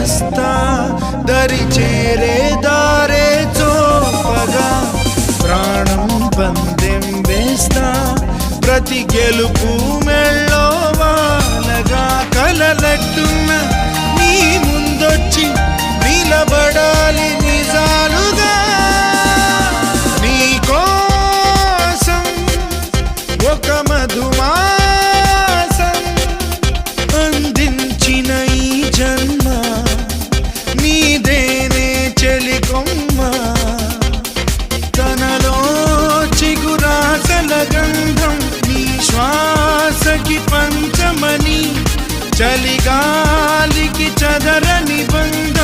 వస్తా దరి చేరే దారే చూపగా ప్రాణం పందెం వేస్తా ప్రతి గెలుపు మెళ్ళో వాలగా కలలట్టున్న నీ ముందొచ్చి నిలబడాలి నిజాలుగా నీ కోసం ఒక మధుమాసం అందించిన ఈ జన్మ నీదేనే చెలికొమ్మ తనలో చిగురాసల గంధం నీ శ్వాసకి పంచమని చలిగాలికి చదరని బంధం